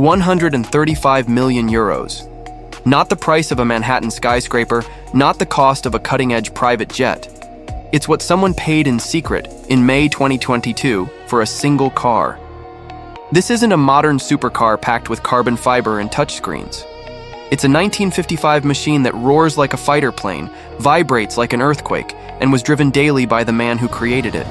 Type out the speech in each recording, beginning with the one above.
135 million euros. Not the price of a Manhattan skyscraper, not the cost of a cutting-edge private jet. It's what someone paid in secret in May 2022 for a single car. This isn't a modern supercar packed with carbon fiber and touchscreens. It's a 1955 machine that roars like a fighter plane, vibrates like an earthquake, and was driven daily by the man who created it.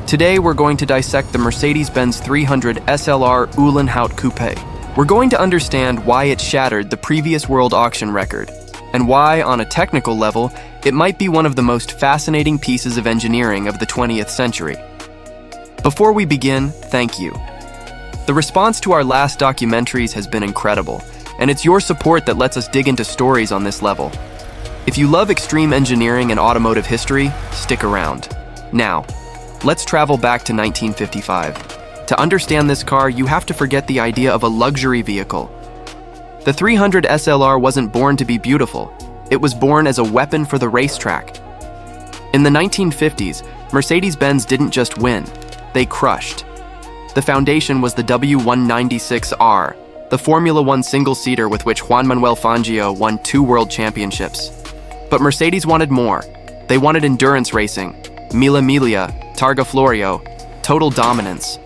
Today, we're going to dissect the Mercedes-Benz 300 SLR Uhlenhaut Coupé. We're going to understand why it shattered the previous world auction record, and why, on a technical level, it might be one of the most fascinating pieces of engineering of the 20th century. Before we begin, thank you. The response to our last documentaries has been incredible, and it's your support that lets us dig into stories on this level. If you love extreme engineering and automotive history, stick around. Now, let's travel back to 1955. To understand this car, you have to forget the idea of a luxury vehicle. The 300 SLR wasn't born to be beautiful. It was born as a weapon for the racetrack. In the 1950s, Mercedes-Benz didn't just win, they crushed. The foundation was the W196R, the Formula One single-seater with which Juan Manuel Fangio won 2 world championships. But Mercedes wanted more. They wanted endurance racing, Mille Miglia, Targa Florio, total dominance.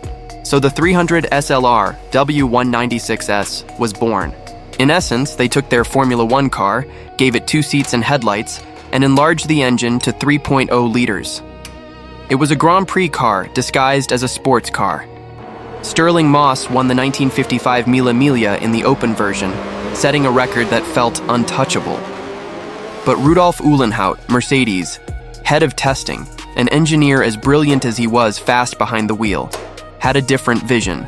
So the 300 SLR W196S was born. In essence, they took their Formula One car, gave it 2 seats and headlights, and enlarged the engine to 3.0 liters. It was a Grand Prix car disguised as a sports car. Stirling Moss won the 1955 Mille Miglia in the open version, setting a record that felt untouchable. But Rudolf Uhlenhaut, Mercedes, head of testing, an engineer as brilliant as he was fast behind the wheel, had a different vision: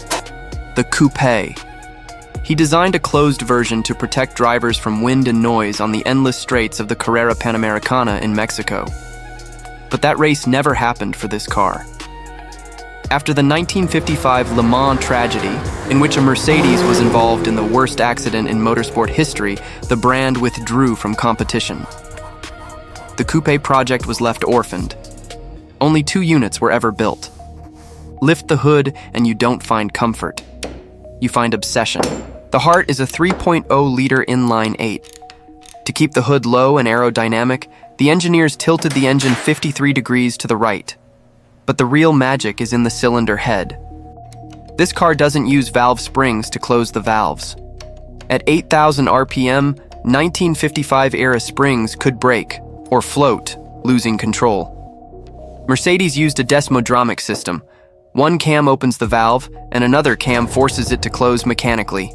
the Coupe. He designed a closed version to protect drivers from wind and noise on the endless straights of the Carrera Panamericana in Mexico. But that race never happened for this car. After the 1955 Le Mans tragedy, in which a Mercedes was involved in the worst accident in motorsport history, the brand withdrew from competition. The Coupe project was left orphaned. Only 2 units were ever built. Lift the hood and you don't find comfort. You find obsession. The heart is a 3.0-liter inline-8. To keep the hood low and aerodynamic, the engineers tilted the engine 53 degrees to the right. But the real magic is in the cylinder head. This car doesn't use valve springs to close the valves. At 8,000 RPM, 1955-era springs could break, or float, losing control. Mercedes used a desmodromic system. One cam opens the valve, and another cam forces it to close mechanically.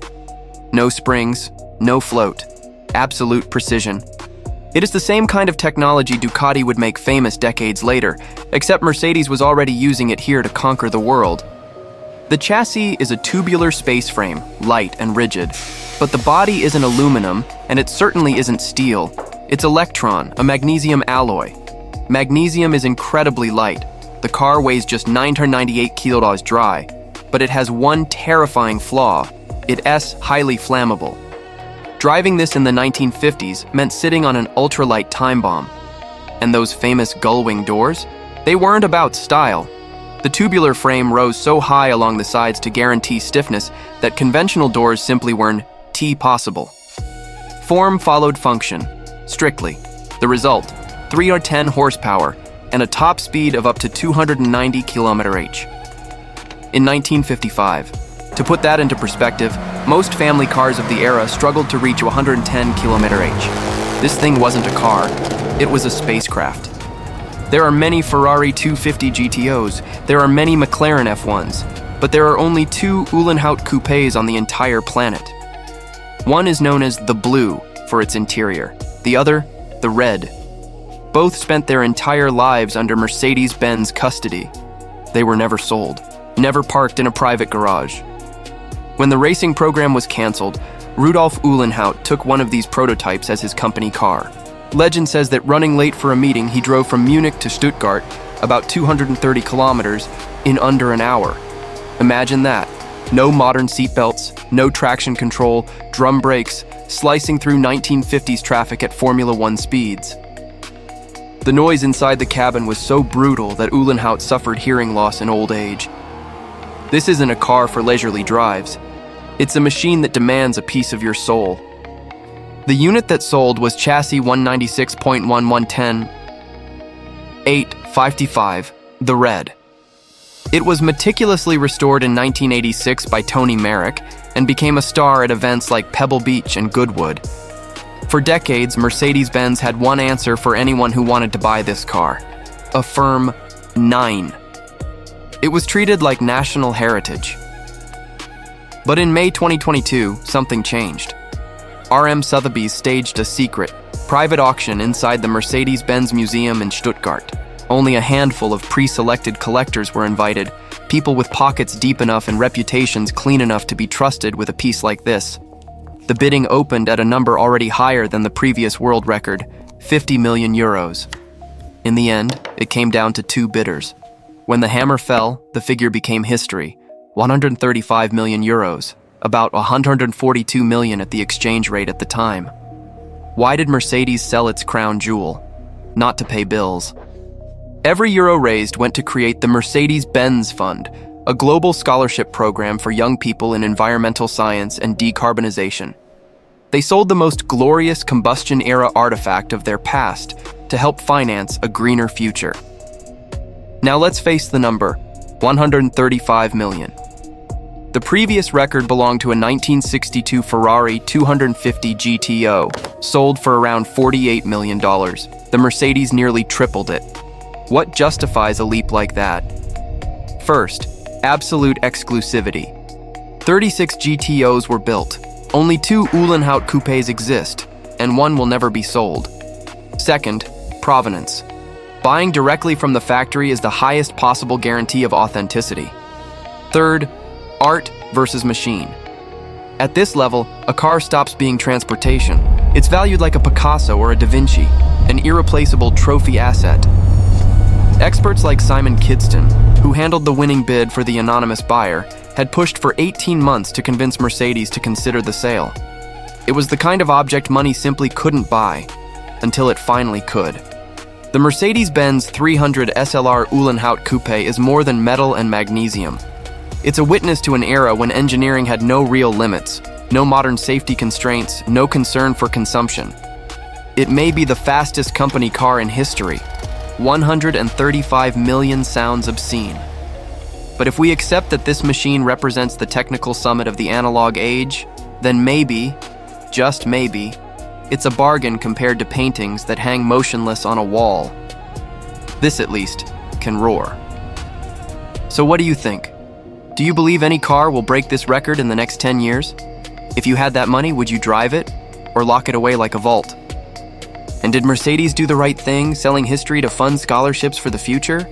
No springs, no float. Absolute precision. It is the same kind of technology Ducati would make famous decades later, except Mercedes was already using it here to conquer the world. The chassis is a tubular space frame, light and rigid. But the body isn't aluminum, and it certainly isn't steel. It's electron, a magnesium alloy. Magnesium is incredibly light. The car weighs just 998 kilos dry, but it has one terrifying flaw. It's highly flammable. Driving this in the 1950s meant sitting on an ultralight time bomb. And those famous gull-wing doors? They weren't about style. The tubular frame rose so high along the sides to guarantee stiffness that conventional doors simply weren't possible. Form followed function, strictly. The result, 310 horsepower and a top speed of up to 290 km/h. In 1955, to put that into perspective, most family cars of the era struggled to reach 110 km/h. This thing wasn't a car, it was a spacecraft. There are many Ferrari 250 GTOs, there are many McLaren F1s, but there are only 2 Uhlenhaut Coupés on the entire planet. One is known as the Blue for its interior, the other, the Red. Both spent their entire lives under Mercedes-Benz custody. They were never sold, never parked in a private garage. When the racing program was canceled, Rudolf Uhlenhaut took one of these prototypes as his company car. Legend says that running late for a meeting, he drove from Munich to Stuttgart, about 230 kilometers, in under an hour. Imagine that. No modern seatbelts, no traction control, drum brakes, slicing through 1950s traffic at Formula One speeds. The noise inside the cabin was so brutal that Uhlenhaut suffered hearing loss in old age. This isn't a car for leisurely drives. It's a machine that demands a piece of your soul. The unit that sold was chassis 196.111.855, the red. It was meticulously restored in 1986 by Tony Merrick and became a star at events like Pebble Beach and Goodwood. For decades, Mercedes-Benz had one answer for anyone who wanted to buy this car: a firm 9. It was treated like national heritage. But in May 2022, something changed. RM Sotheby's staged a secret, private auction inside the Mercedes-Benz Museum in Stuttgart. Only a handful of pre-selected collectors were invited, people with pockets deep enough and reputations clean enough to be trusted with a piece like this. The bidding opened at a number already higher than the previous world record, 50 million euros. In the end, it came down to 2 bidders. When the hammer fell, the figure became history: 135 million euros, about 142 million at the exchange rate at the time. Why did Mercedes sell its crown jewel? Not to pay bills. Every euro raised went to create the Mercedes-Benz Fund, a global scholarship program for young people in environmental science and decarbonization. They sold the most glorious combustion-era artifact of their past to help finance a greener future. Now let's face the number: 135 million. The previous record belonged to a 1962 Ferrari 250 GTO, sold for around $48 million. The Mercedes nearly tripled it. What justifies a leap like that? First, absolute exclusivity. 36 GTOs were built. Only 2 Uhlenhaut Coupés exist, and one will never be sold. Second, provenance. Buying directly from the factory is the highest possible guarantee of authenticity. Third, art versus machine. At this level, a car stops being transportation. It's valued like a Picasso or a Da Vinci, an irreplaceable trophy asset. Experts like Simon Kidston, who handled the winning bid for the anonymous buyer, had pushed for 18 months to convince Mercedes to consider the sale. It was the kind of object money simply couldn't buy, until it finally could. The Mercedes-Benz 300 SLR Uhlenhaut Coupé is more than metal and magnesium. It's a witness to an era when engineering had no real limits, no modern safety constraints, no concern for consumption. It may be the fastest company car in history. 135 million sounds obscene. But if we accept that this machine represents the technical summit of the analog age, then maybe, just maybe, it's a bargain compared to paintings that hang motionless on a wall. This, at least, can roar. So what do you think? Do you believe any car will break this record in the next 10 years? If you had that money, would you drive it or lock it away like a vault? And did Mercedes do the right thing, selling history to fund scholarships for the future?